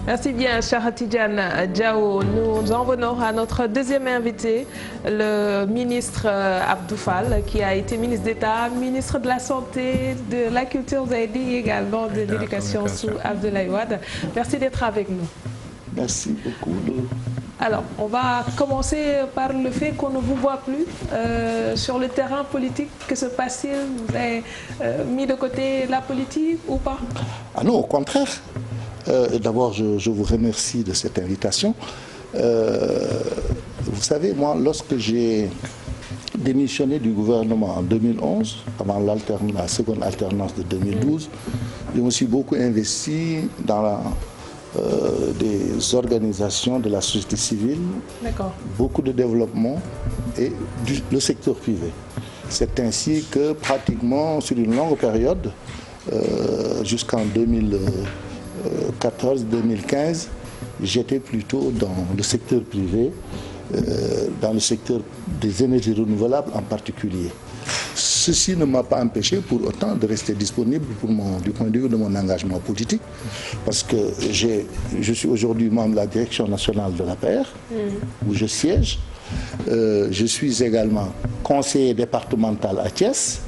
Merci bien, Cheikh Tidiane Diaw. Nous en venons à notre deuxième invité, le ministre Abdou Fall, qui a été ministre d'État, ministre de la Santé, de la Culture, vous avez dit également de l'Éducation sous Abdoulaye Wade. Merci d'être avec nous. Merci beaucoup. Alors, on va commencer par le fait qu'on ne vous voit plus sur le terrain politique. Que se passe-t-il? Vous avez mis de côté la politique ou pas? Ah non, au contraire. D'abord, je vous remercie de cette invitation. Vous savez, moi, lorsque j'ai démissionné du gouvernement en 2011, avant la seconde alternance de 2012, je me suis beaucoup investi dans des organisations de la société civile, beaucoup de développement et le secteur privé. C'est ainsi que pratiquement sur une longue période, jusqu'en 2014-2015, j'étais plutôt dans le secteur privé, dans le secteur des énergies renouvelables en particulier. Ceci ne m'a pas empêché pour autant de rester disponible du point de vue de mon engagement politique, parce que je suis aujourd'hui membre de la direction nationale de l'APR, où je siège. Je suis également conseiller départemental à Thiès,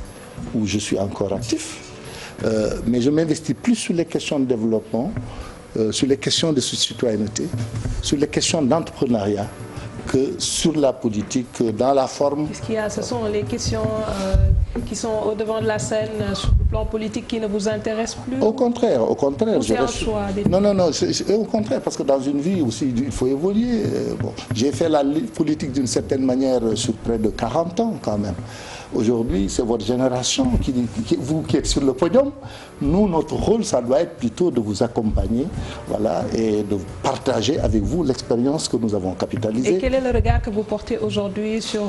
où je suis encore actif. Mais je m'investis plus sur les questions de développement, sur les questions de citoyenneté, sur les questions d'entrepreneuriat, que sur la politique, dans la forme. Ce sont les questions qui sont au devant de la scène sur le plan politique qui ne vous intéressent plus? Au contraire, au contraire. C'est un choix. Non, au contraire, parce que dans une vie aussi, il faut évoluer. Bon, j'ai fait la politique d'une certaine manière sur près de 40 ans quand même. Aujourd'hui, c'est votre génération, vous qui êtes sur le podium. Nous, notre rôle, ça doit être plutôt de vous accompagner, voilà, et de partager avec vous l'expérience que nous avons capitalisée. Et quel est le regard que vous portez aujourd'hui sur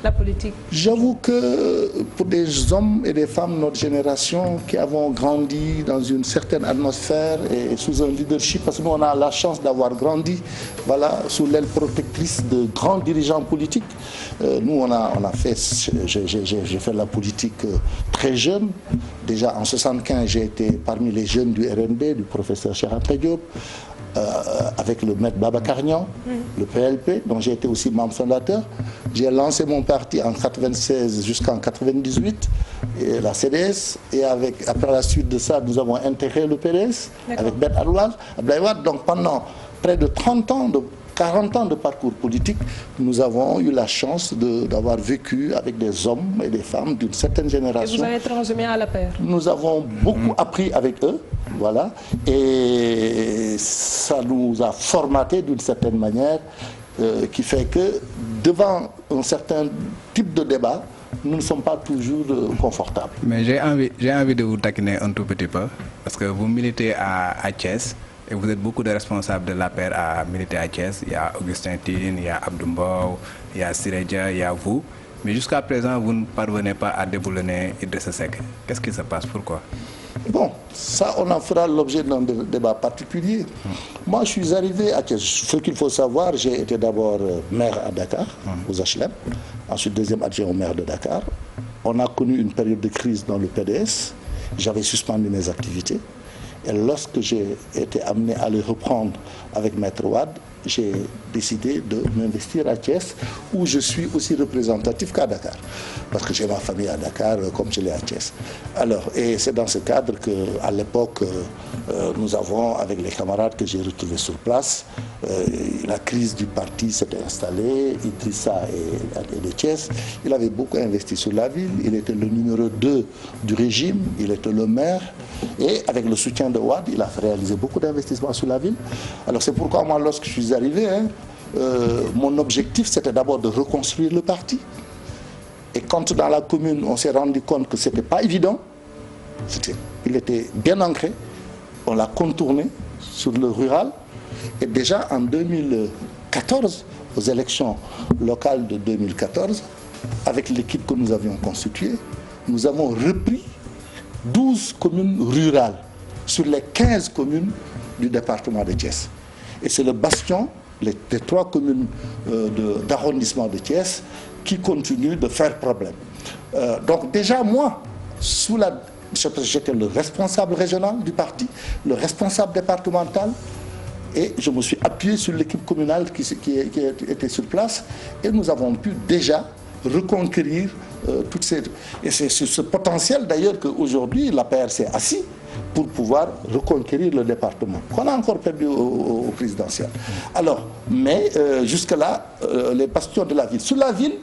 la politique? J'avoue que pour des hommes et des femmes de notre génération qui avons grandi dans une certaine atmosphère et sous un leadership, parce que nous, on a la chance d'avoir grandi, voilà, sous l'aile protectrice de grands dirigeants politiques. Nous, on a fait... J'ai fait la politique très jeune. Déjà en 1975, j'ai été parmi les jeunes du RND, du professeur Cheikh Anta Diop, avec le maître Babacar Niang, le PLP, dont j'ai été aussi membre fondateur. J'ai lancé mon parti en 1996 jusqu'en 1998, et la CDS, et après la suite de ça, nous avons intégré le PDS avec Beth Abdoulaye Wade. Donc pendant près de 40 ans de parcours politique, nous avons eu la chance d'avoir vécu avec des hommes et des femmes d'une certaine génération. Et vous avez transhumé à l'APR. Nous avons beaucoup appris avec eux, voilà, et ça nous a formaté d'une certaine manière, qui fait que devant un certain type de débat, nous ne sommes pas toujours confortables. Mais j'ai envie de vous taquiner un tout petit peu, parce que vous militez à Thiès, et vous êtes beaucoup de responsables de l'APR à militer à Thiès. Il y a Augustin Tine, il y a Abdou Mbow, il y a Sirédia, il y a vous. Mais jusqu'à présent, vous ne parvenez pas à déboulonner Idrissa Seck. Qu'est-ce qui se passe? Pourquoi? Bon, ça, on en fera l'objet d'un débat particulier. Moi, je suis arrivé à Thiès. Ce qu'il faut savoir, j'ai été d'abord maire à Dakar, aux HLM, ensuite deuxième adjoint au maire de Dakar. On a connu une période de crise dans le PDS. J'avais suspendu mes activités. Et lorsque j'ai été amené à les reprendre avec Maître Wade, j'ai décidé de m'investir à Thiès, où je suis aussi représentatif qu'à Dakar, parce que j'ai ma famille à Dakar comme je l'ai à Thiès. Alors, et c'est dans ce cadre qu'à l'époque, nous avons, avec les camarades que j'ai retrouvés sur place, la crise du parti s'était installée, Idrissa et de Thiès. Il avait beaucoup investi sur la ville, il était le numéro 2 du régime, il était le maire, et avec le soutien de Wade, il a réalisé beaucoup d'investissements sur la ville. Alors c'est pourquoi moi, lorsque je suis arrivé, mon objectif, c'était d'abord de reconstruire le parti. Et quand dans la commune, on s'est rendu compte que ce n'était pas évident, il était bien ancré, on l'a contourné sur le rural. Et déjà en 2014, aux élections locales de 2014, avec l'équipe que nous avions constituée, nous avons repris 12 communes rurales sur les 15 communes du département de Thiès. Et c'est le bastion, les 3 communes d'arrondissement de Thiès, qui continuent de faire problème. Donc déjà moi, j'étais le responsable régional du parti, le responsable départemental, Et je me suis appuyé sur l'équipe communale qui était sur place et nous avons pu déjà reconquérir toutes ces... Et c'est sur ce potentiel d'ailleurs qu'aujourd'hui l'APR s'est assis pour pouvoir reconquérir le département, qu'on a encore perdu au présidentiel. Alors, mais jusque-là, les bastions de la ville. Sur la ville,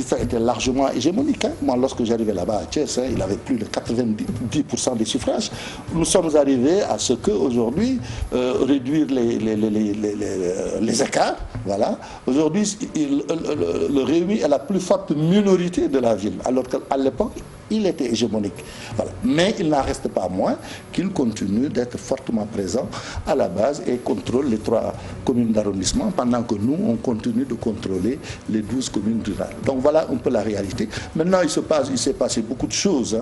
ça était largement hégémonique. Hein. Moi, lorsque j'arrivais là-bas à Thiès, il avait plus de 90% des suffrages. Nous sommes arrivés à ce qu'aujourd'hui, réduire les écarts, voilà. Aujourd'hui, le Rewmi est la plus forte minorité de la ville, alors qu'à l'époque, il était hégémonique. Voilà. Mais il n'en reste pas moins qu'il continue d'être fortement présent à la base et contrôle les 3 communes d'arrondissement, pendant que nous, on continue de contrôler les 12 communes rurales. Donc voilà un peu la réalité. Maintenant, il s'est passé beaucoup de choses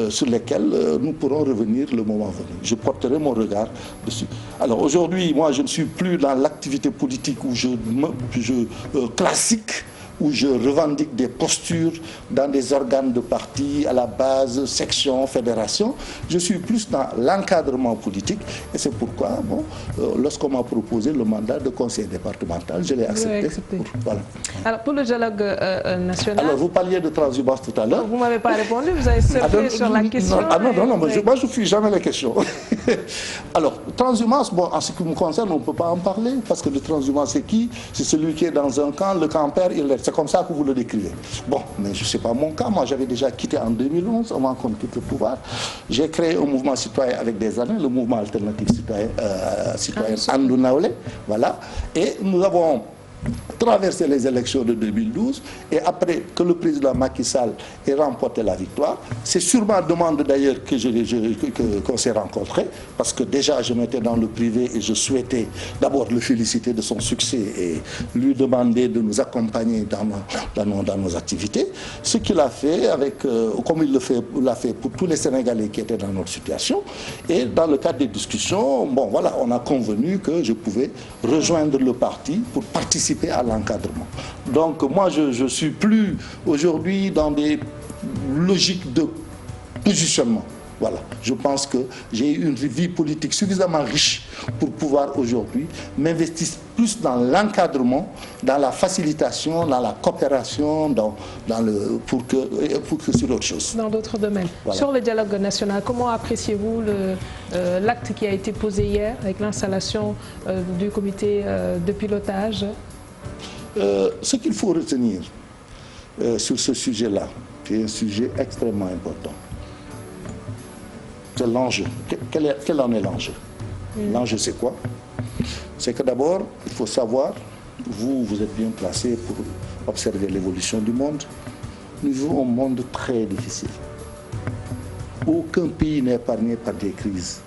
sur lesquelles nous pourrons revenir le moment venu. Je porterai mon regard dessus. Alors aujourd'hui, moi, je ne suis plus dans l'activité politique où classique, où je revendique des postures dans des organes de parti, à la base, section, fédération. Je suis plus dans l'encadrement politique et c'est pourquoi, bon, lorsqu'on m'a proposé le mandat de conseiller départemental, je l'ai accepté. Voilà. Alors pour le dialogue national... Alors vous parliez de transhumance tout à l'heure. Vous ne m'avez pas répondu, vous avez surfé sur la question. Non, moi je ne fuis jamais les questions. Alors, transhumance, bon, en ce qui me concerne, on ne peut pas en parler, parce que le transhumance c'est qui? C'est celui qui est dans un camp, le camp perd, il reste. C'est comme ça que vous le décrivez. Bon, mais je ne sais pas mon cas. Moi, j'avais déjà quitté en 2011, avant qu'on quitte le pouvoir. J'ai créé un mouvement citoyen avec des années, le mouvement alternatif citoyen Andou Naolé, voilà. Et nous avons traversé les élections de 2012 et après que le président Macky Sall ait remporté la victoire, c'est sûrement à demande d'ailleurs qu'on s'est rencontrés, parce que déjà je m'étais dans le privé et je souhaitais d'abord le féliciter de son succès et lui demander de nous accompagner dans nos activités, ce qu'il a fait comme il l'a fait pour tous les Sénégalais qui étaient dans notre situation. Et dans le cadre des discussions, bon voilà, on a convenu que je pouvais rejoindre le parti pour participer à l'encadrement. Donc moi je ne suis plus aujourd'hui dans des logiques de positionnement. Voilà, je pense que j'ai eu une vie politique suffisamment riche pour pouvoir aujourd'hui m'investir plus dans l'encadrement, dans la facilitation, dans la coopération, pour que sur autre chose. Dans d'autres domaines. Voilà. Sur le dialogue national, comment appréciez-vous l'acte qui a été posé hier avec l'installation du comité de pilotage? Ce qu'il faut retenir sur ce sujet-là, c'est un sujet extrêmement important. C'est l'enjeu. Quel en est l'enjeu? L'enjeu, c'est quoi? C'est que d'abord, il faut savoir, vous êtes bien placé pour observer l'évolution du monde. Nous vivons un monde très difficile. Aucun pays n'est épargné par des crises.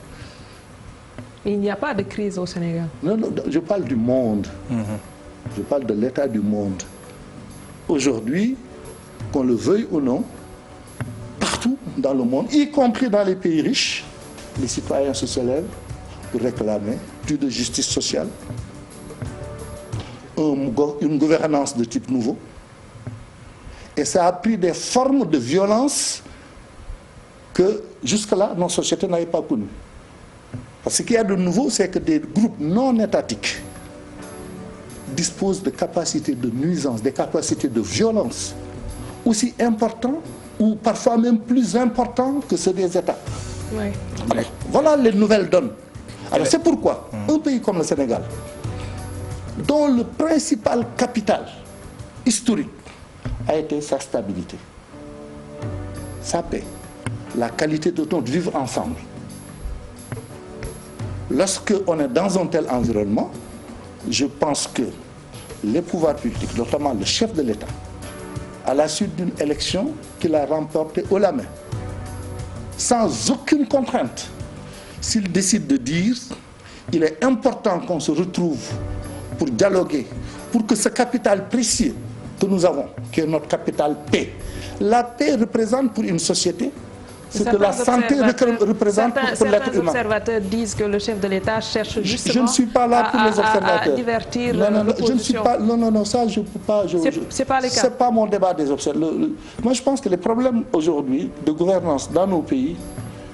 Il n'y a pas de crise au Sénégal. Non, je parle du monde. Je parle de l'état du monde. Aujourd'hui, qu'on le veuille ou non, partout dans le monde, y compris dans les pays riches, les citoyens se soulèvent pour réclamer plus de justice sociale, une gouvernance de type nouveau. Et ça a pris des formes de violence que jusque-là, nos sociétés n'avaient pas connues. Parce que ce qu'il y a de nouveau, c'est que des groupes non étatiques disposent de capacités de nuisance, des capacités de violence aussi importantes ou parfois même plus importantes que ceux des États. Oui. Alors, voilà les nouvelles donnes. Alors c'est pourquoi un pays comme le Sénégal, dont le principal capital historique a été sa stabilité, sa paix, la qualité de notre vivre ensemble. Lorsqu'on est dans un tel environnement, je pense que les pouvoirs publics, notamment le chef de l'État, à la suite d'une élection qu'il a remportée haut la main, sans aucune contrainte, s'il décide de dire il est important qu'on se retrouve pour dialoguer, pour que ce capital précieux que nous avons, qui est notre capital paix, la paix représente pour une société ce que la santé représente pour l'être humain. Certains observateurs disent que le chef de l'État cherche justement je ne suis pas là pour les observateurs. À divertir je ne suis pas. Non, ça je ne peux pas. C'est pas le cas. C'est pas mon débat des observateurs. Moi, je pense que les problèmes aujourd'hui de gouvernance dans nos pays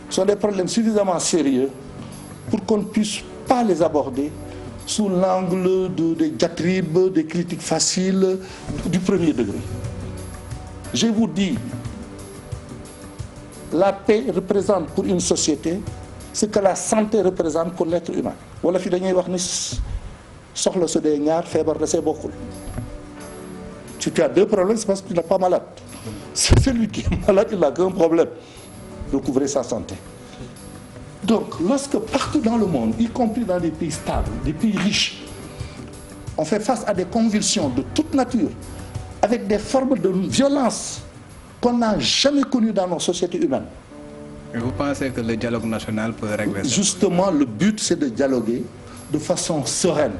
sont des problèmes suffisamment sérieux pour qu'on puisse pas les aborder sous l'angle des diatribes, des critiques faciles du premier degré. Je vous dis, la paix représente pour une société ce que la santé représente pour l'être humain. Wala fi dañuy wax ni soxla su dee ñaar feebar da see bokkul. Si tu as deux problèmes, c'est parce que tu n'es pas malade. C'est celui qui est malade, il n'a qu'un problème, recouvrer sa santé. Donc, lorsque partout dans le monde, y compris dans des pays stables, des pays riches, on fait face à des convulsions de toute nature, avec des formes de violence qu'on n'a jamais connues dans nos sociétés humaines. Et vous pensez que le dialogue national peut régler ça? Justement, le but, c'est de dialoguer de façon sereine,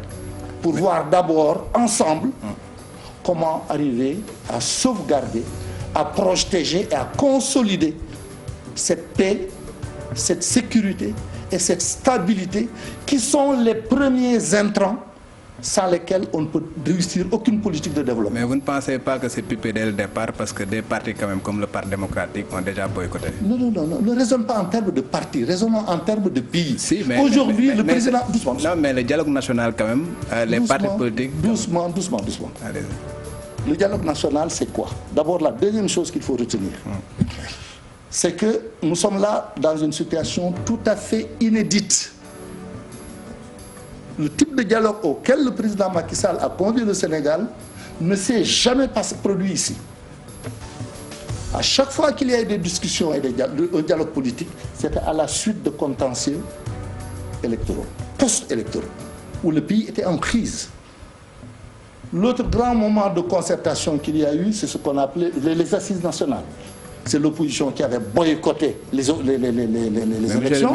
pour voir d'abord, ensemble, comment arriver à sauvegarder, à protéger et à consolider cette paix, cette sécurité et cette stabilité qui sont les premiers intrants sans lesquels on ne peut réussir aucune politique de développement. Mais vous ne pensez pas que c'est pipé dès le départ parce que des partis quand même comme le Parti démocratique ont déjà boycotté? Non, ne raisonne pas en termes de partis, raisonnons en termes de pays. Si, mais aujourd'hui, le président... Doucement. Non, mais le dialogue national quand même, les partis politiques... Doucement. Allez-y. Le dialogue national, c'est quoi? D'abord, la deuxième chose qu'il faut retenir, c'est que nous sommes là dans une situation tout à fait inédite. Le type de dialogue auquel le président Macky Sall a conduit le Sénégal ne s'est jamais produit ici. À chaque fois qu'il y a eu des discussions et un dialogue politique, c'était à la suite de contentieux électoraux, post-électoraux, où le pays était en crise. L'autre grand moment de concertation qu'il y a eu, c'est ce qu'on appelait les assises nationales. C'est l'opposition qui avait boycotté les élections,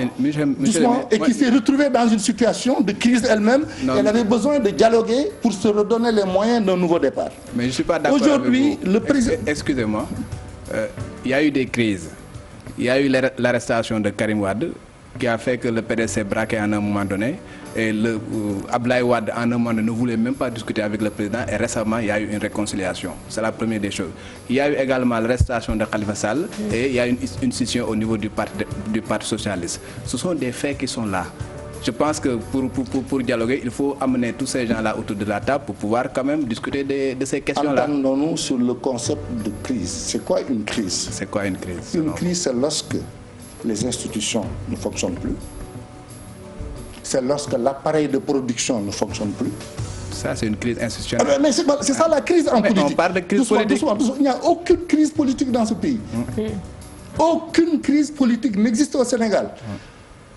et qui s'est retrouvée dans une situation de crise elle-même. Elle avait besoin de dialoguer pour se redonner les moyens d'un nouveau départ. Mais je ne suis pas d'accord aujourd'hui, avec vous. Le président... Excusez-moi, il y a eu des crises. Il y a eu l'arrestation de Karim Wade, qui a fait que le PDS s'est braqué à un moment donné. Et Abdoulaye Wade, en un moment donné, ne voulait même pas discuter avec le président. Et récemment, il y a eu une réconciliation. C'est la première des choses. Il y a eu également l'arrestation de Khalifa Sall. Et il y a eu une scission au niveau du Parti socialiste. Ce sont des faits qui sont là. Je pense que pour dialoguer, il faut amener tous ces gens-là autour de la table pour pouvoir quand même discuter de ces questions-là. Entendons-nous sur le concept de crise. C'est quoi une crise? C'est quoi une crise? Une crise, c'est lorsque les institutions ne fonctionnent plus. C'est lorsque l'appareil de production ne fonctionne plus. Ça, c'est une crise institutionnelle. Mais c'est ça la crise en politique. On parle de crise politique. Doucement. Il n'y a aucune crise politique dans ce pays. Aucune crise politique n'existe au Sénégal.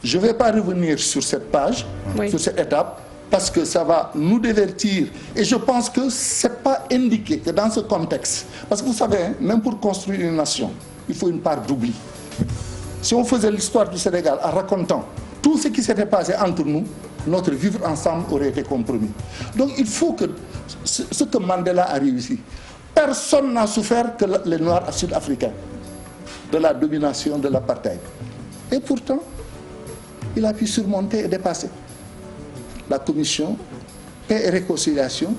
Je ne vais pas revenir sur cette page, sur cette étape, parce que ça va nous divertir. Et je pense que ce n'est pas indiqué que dans ce contexte, parce que vous savez, même pour construire une nation, il faut une part d'oubli. Si on faisait l'histoire du Sénégal en racontant tout ce qui s'était passé entre nous, notre vivre ensemble aurait été compromis. Donc il faut que ce que Mandela a réussi, personne n'a souffert que les Noirs sud-africains de la domination de l'apartheid. Et pourtant, il a pu surmonter et dépasser. La commission paix et réconciliation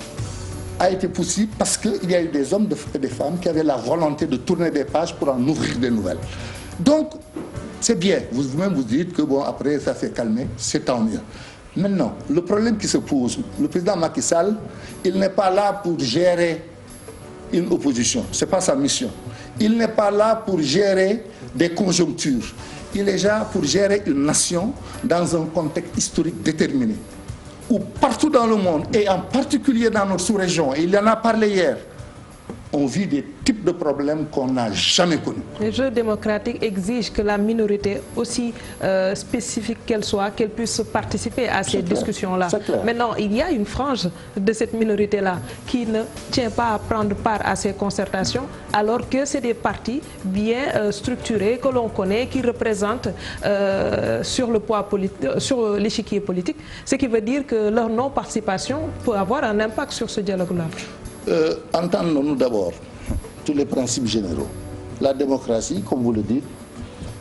a été possible parce qu'il y a eu des hommes et des femmes qui avaient la volonté de tourner des pages pour en ouvrir des nouvelles. Donc, c'est bien. Vous-même vous dites que bon, après ça s'est calmé, c'est tant mieux. Maintenant, le problème qui se pose, le président Macky Sall, il n'est pas là pour gérer une opposition. Ce n'est pas sa mission. Il n'est pas là pour gérer des conjonctures. Il est là pour gérer une nation dans un contexte historique déterminé. Où partout dans le monde, et en particulier dans notre sous-région, et il y en a parlé hier, on vit des types de problèmes qu'on n'a jamais connus. Le jeu démocratique exige que la minorité, aussi spécifique qu'elle soit, qu'elle puisse participer à ces discussions-là. Maintenant, il y a une frange de cette minorité-là qui ne tient pas à prendre part à ces concertations, alors que c'est des partis bien structurés, que l'on connaît, qui représentent sur le poids politique, sur l'échiquier politique, ce qui veut dire que leur non-participation peut avoir un impact sur ce dialogue-là. Entendons-nous d'abord tous les principes généraux. La démocratie, comme vous le dites,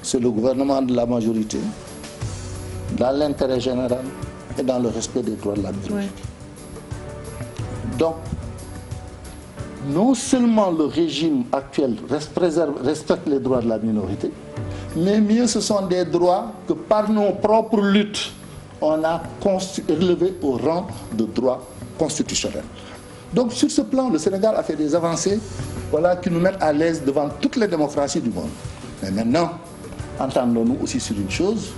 c'est le gouvernement de la majorité, dans l'intérêt général et dans le respect des droits de la minorité. Donc, non seulement le régime actuel respecte les droits de la minorité, mais mieux ce sont des droits que par nos propres luttes, on a relevé au rang de droit constitutionnel. Donc sur ce plan, le Sénégal a fait des avancées, voilà, qui nous mettent à l'aise devant toutes les démocraties du monde. Mais maintenant, entendons-nous aussi sur une chose,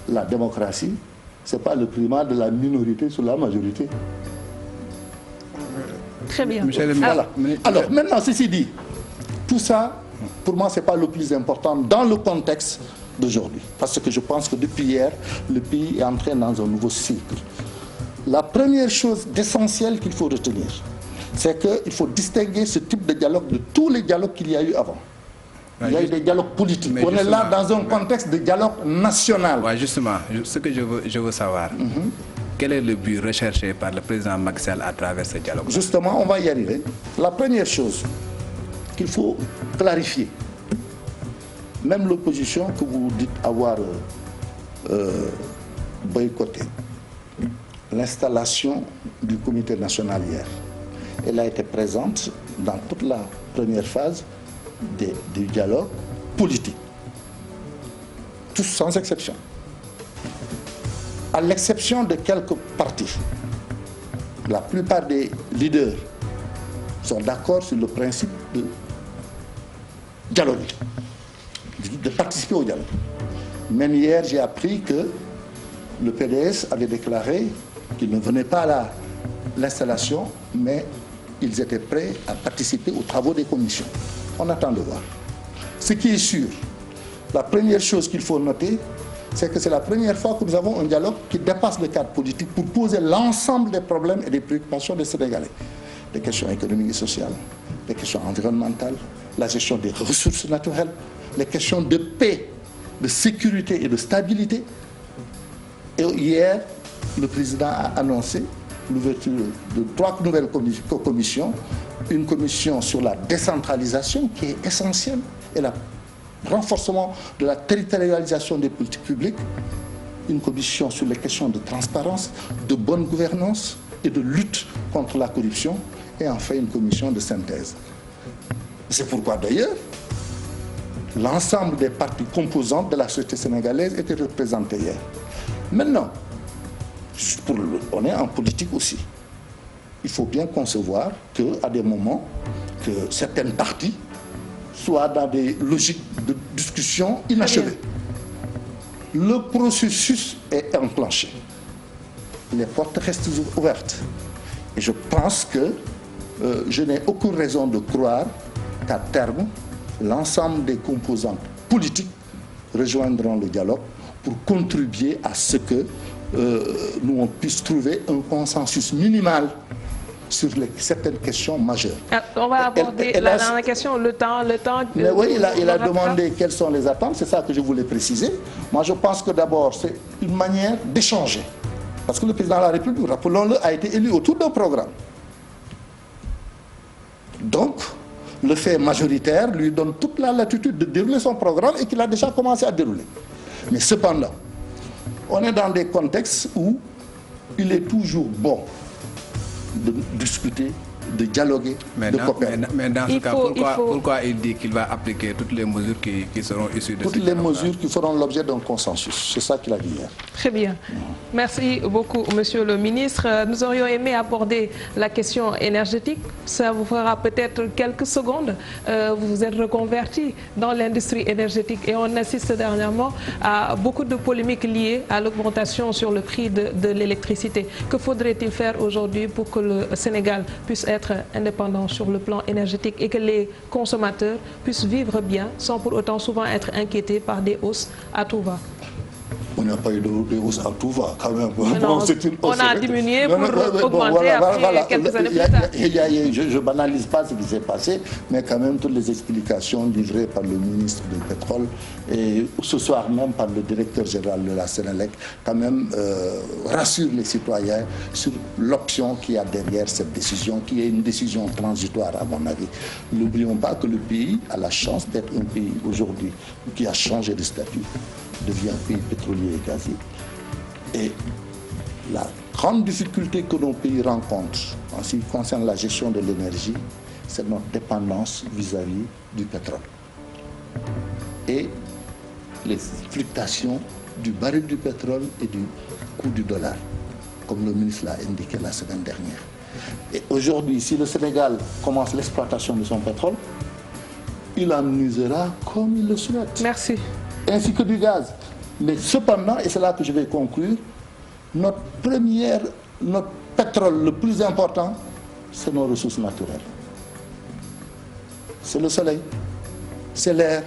la démocratie, ce n'est pas le primat de la minorité sur la majorité. Très bien. Voilà. Alors maintenant, ceci dit, tout ça, pour moi, ce n'est pas le plus important dans le contexte d'aujourd'hui. Parce que je pense que depuis hier, le pays est entré dans un nouveau cycle. La première chose d'essentiel qu'il faut retenir, c'est qu'il faut distinguer ce type de dialogue de tous les dialogues qu'il y a eu avant. Il y a eu des dialogues politiques. On est là dans un contexte de dialogue national. Ouais, justement, ce que je veux savoir, quel est le but recherché par le président Macky Sall à travers ce dialogue? Justement, on va y arriver. La première chose qu'il faut clarifier, même l'opposition que vous dites avoir boycotté, l'installation du comité national hier, elle a été présente dans toute la première phase du dialogue politique. Tous sans exception. À l'exception de quelques partis, la plupart des leaders sont d'accord sur le principe de dialoguer, de participer au dialogue. Même hier, j'ai appris que le PDS avait déclaré qu'ils ne venaient pas à l'installation, mais ils étaient prêts à participer aux travaux des commissions. On attend de voir. Ce qui est sûr, la première chose qu'il faut noter, c'est que c'est la première fois que nous avons un dialogue qui dépasse le cadre politique pour poser l'ensemble des problèmes et des préoccupations des Sénégalais. Les questions économiques et sociales, les questions environnementales, la gestion des ressources naturelles, les questions de paix, de sécurité et de stabilité. Et hier, le président a annoncé l'ouverture de 3 nouvelles commissions, une commission sur la décentralisation qui est essentielle et le renforcement de la territorialisation des politiques publiques, une commission sur les questions de transparence, de bonne gouvernance et de lutte contre la corruption, et enfin une commission de synthèse. C'est pourquoi d'ailleurs, l'ensemble des parties composantes de la société sénégalaise étaient représentées hier. Maintenant, on est en politique aussi. Il faut bien concevoir qu'à des moments, que certaines parties soient dans des logiques de discussion inachevées. Le processus est enclenché. Les portes restent ouvertes. Et je pense que je n'ai aucune raison de croire qu'à terme, l'ensemble des composantes politiques rejoindront le dialogue pour contribuer à ce que nous on puisse trouver un consensus minimal sur certaines questions majeures. On va aborder la dernière question, le temps. Mais oui, il a demandé quelles sont les attentes, c'est ça que je voulais préciser. Moi, je pense que d'abord, c'est une manière d'échanger. Parce que le président de la République, rappelons-le, a été élu autour d'un programme. Donc, le fait majoritaire lui donne toute la latitude de dérouler son programme et qu'il a déjà commencé à dérouler. Mais cependant, on est dans des contextes où il est toujours bon de discuter, de dialoguer, de coopérer. Mais dans ce cas, pourquoi il dit qu'il va appliquer toutes les mesures qui seront issues de toutes les mesures qui feront l'objet d'un consensus. C'est ça qu'il a dit hier. Très bien. Merci beaucoup, Monsieur le ministre. Nous aurions aimé aborder la question énergétique. Ça vous fera peut-être quelques secondes. Vous vous êtes reconverti dans l'industrie énergétique et on assiste dernièrement à beaucoup de polémiques liées à l'augmentation sur le prix de l'électricité. Que faudrait-il faire aujourd'hui pour que le Sénégal puisse être indépendant sur le plan énergétique et que les consommateurs puissent vivre bien sans pour autant souvent être inquiétés par des hausses à tout va? On n'a pas eu de hausse à tout va quand même. Non, on a diminué pour augmenter après quelques années plus tard. Je ne banalise pas ce qui s'est passé, mais quand même toutes les explications livrées par le ministre du Pétrole et ce soir même par le directeur général de la Sénélec quand même rassurent les citoyens sur l'option qu'il y a derrière cette décision, qui est une décision transitoire à mon avis. N'oublions pas que le pays a la chance d'être un pays aujourd'hui qui a changé de statut, devient un pays pétrolier et gazier. Et la grande difficulté que nos pays rencontrent en ce qui concerne la gestion de l'énergie, c'est notre dépendance vis-à-vis du pétrole. Et les fluctuations du baril du pétrole et du coût du dollar, comme le ministre l'a indiqué la semaine dernière. Et aujourd'hui, si le Sénégal commence l'exploitation de son pétrole, il en usera comme il le souhaite. Merci. Ainsi que du gaz. Mais cependant, et c'est là que je vais conclure, notre pétrole le plus important, c'est nos ressources naturelles. C'est le soleil, c'est l'air,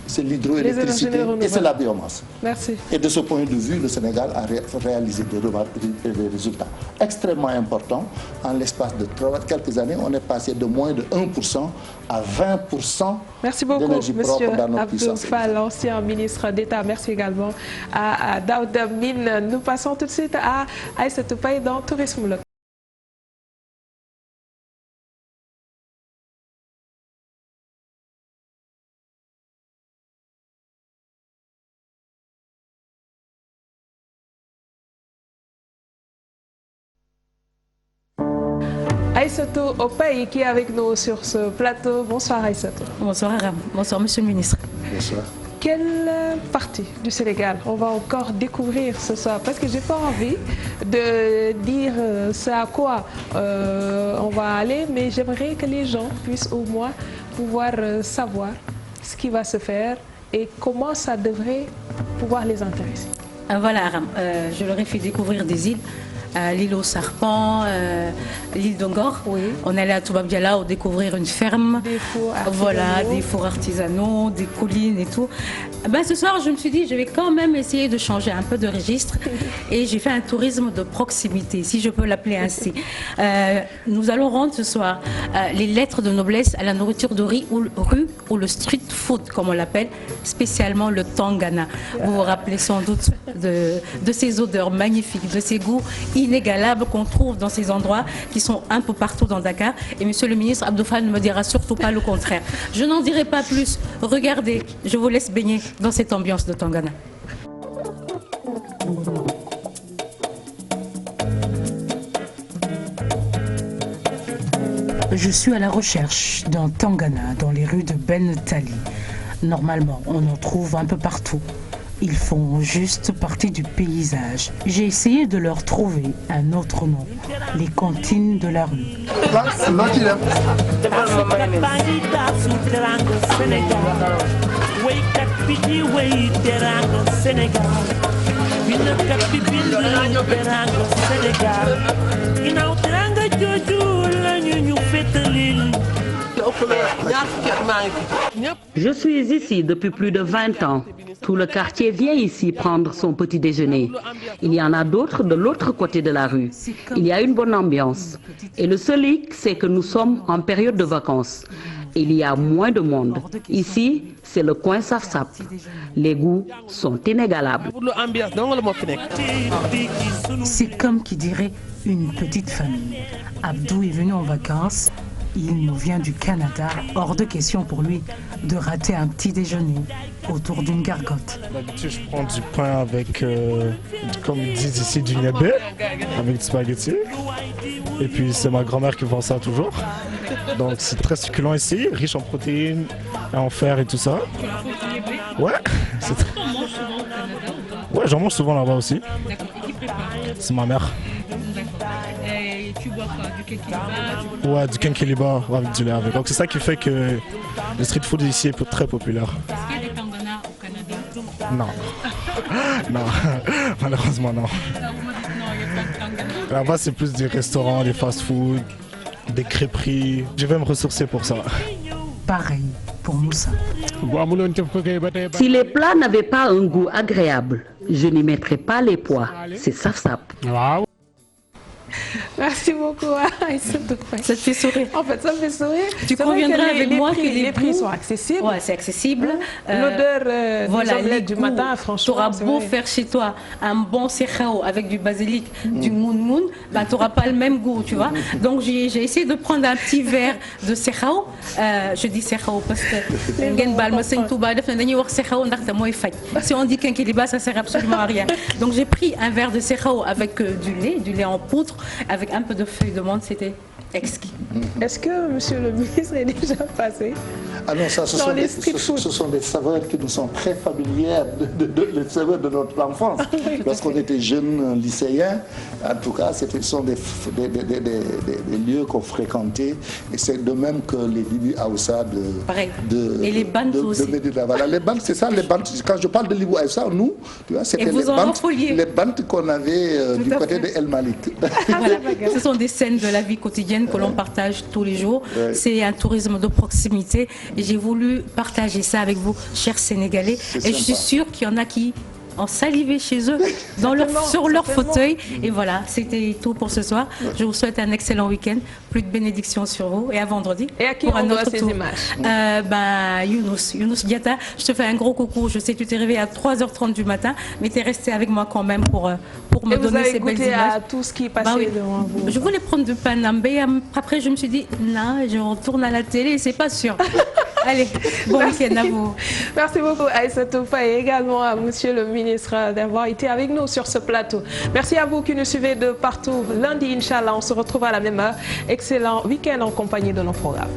c'est l'hydroélectricité et c'est la biomasse. Merci. Et de ce point de vue, le Sénégal a réalisé des résultats extrêmement importants. En l'espace de quelques années, on est passé de moins de 1% à 20% Merci beaucoup, Monsieur Abdou Fall, ancien ministre d'État. Merci également à Daouda Mine. Nous passons tout de suite à Aïssatou Paye dans Tourisme Local. Aïssatou Paye qui est avec nous sur ce plateau. Bonsoir Aïssatou. Bonsoir Aram. Bonsoir Monsieur le Ministre. Bonsoir. Quelle partie du Sénégal on va encore découvrir ce soir? Parce que j'ai pas envie de dire c'est à quoi on va aller, mais j'aimerais que les gens puissent au moins pouvoir savoir ce qui va se faire et comment ça devrait pouvoir les intéresser. Voilà Aram, je leur ai fait découvrir des îles. L'île aux serpents, l'île d'Ongor. Oui. On est allé à Toubab Diala découvrir une ferme. Des fours artisanaux. Voilà, des fours artisanaux, des collines et tout. Ben, ce soir, je me suis dit, je vais quand même essayer de changer un peu de registre. Et j'ai fait un tourisme de proximité, si je peux l'appeler ainsi. Nous allons rendre ce soir les lettres de noblesse à la nourriture de rue ou le street food, comme on l'appelle, spécialement le tangana. Vous vous rappelez sans doute de ces odeurs magnifiques, de ces goûts inégalables qu'on trouve dans ces endroits qui sont un peu partout dans Dakar. Et Monsieur le ministre Abdou Fall ne me dira surtout pas le contraire. Je n'en dirai pas plus. Regardez, je vous laisse baigner dans cette ambiance de Tangana. Je suis à la recherche d'un Tangana dans les rues de Ben Tali. Normalement, on en trouve un peu partout. Ils font juste partie du paysage. J'ai essayé de leur trouver un autre nom, les cantines de la rue. Je suis ici depuis plus de 20 ans. Tout le quartier vient ici prendre son petit déjeuner. Il y en a d'autres de l'autre côté de la rue. Il y a une bonne ambiance. Et le seul hic, c'est que nous sommes en période de vacances. Il y a moins de monde. Ici, c'est le coin Saf-Sap. Les goûts sont inégalables. C'est comme qui dirait une petite famille. Abdou est venu en vacances. Il nous vient du Canada. Hors de question pour lui de rater un petit déjeuner autour d'une gargote. D'habitude, je prends du pain avec, comme ils disent ici, du niébé, avec du spaghetti. Et puis, c'est ma grand-mère qui vend ça toujours. Donc, c'est très succulent ici, riche en protéines, et en fer et tout ça. Ouais, ouais, j'en mange souvent là-bas aussi. C'est ma mère. Et tu bois quoi? Du kenkeliba? Ouais, du kenkeliba avec du lait avec. Donc c'est ça qui fait que le street food ici est très populaire. Est-ce qu'il y a des tanganas au Canada? Non. Non, malheureusement non. Là-bas c'est plus des restaurants, des fast-food, des crêperies. Je vais me ressourcer pour ça. Pareil pour Moussa. Si les plats n'avaient pas un goût agréable, je n'y mettrais pas les pois. C'est Saf-Sap. Merci beaucoup. Ça te fait sourire. En fait, ça me fait sourire. Tu conviendras avec moi que les prix sont accessibles. Ouais, c'est accessible. L'odeur voilà, des omelettes du matin, franchement. Tu auras beau faire chez toi un bon sekao avec du basilic, du moun, bah, tu n'auras pas le même goût, tu vois. Donc j'ai essayé de prendre un petit verre de sekao. Je dis sekao parce que si on dit kenkeliba, ça ne sert absolument à rien. Donc j'ai pris un verre de sekao avec du lait en poudre, avec un peu de feuilles de menthe, exquis. Est-ce que monsieur le ministre est déjà passé? Ah non, ça, ce sont des saveurs qui nous sont très familières, les saveurs de notre enfance. Lorsqu'on était jeunes lycéens, en tout cas, ce sont des lieux qu'on fréquentait. Et c'est de même que les Libu Aoussa et les bandes aussi. Voilà, les bandes, c'est ça, les bandes. Quand je parle de Libu Aoussa, nous, tu vois, c'était les bandes qu'on avait du côté de El Malik. Voilà. Ce sont des scènes de la vie quotidienne que l'on partage tous les jours. C'est un tourisme de proximité. Et j'ai voulu partager ça avec vous, chers Sénégalais. Et je suis sûre qu'il y en a qui ont salivé chez eux, sur leur fauteuil. Et voilà, c'était tout pour ce soir. Je vous souhaite un excellent week-end. Plus de bénédictions sur vous. Et à vendredi. Et à qui on doit ces images? Younous Diatta, je te fais un gros coucou. Je sais que tu t'es réveillé à 3h30 du matin, mais tu es resté avec moi quand même pour me donner ces belles images. Et vous avez goûté à tout ce qui passait devant vous. Je voulais prendre du Panambé. Après, je me suis dit, non, je retourne à la télé, c'est pas sûr. Allez, bon week-end à vous. Merci beaucoup Aïssatou Faye et également à monsieur le ministre d'avoir été avec nous sur ce plateau. Merci à vous qui nous suivez de partout. Lundi, Inch'Allah, on se retrouve à la même heure. Excellent week-end en compagnie de nos programmes.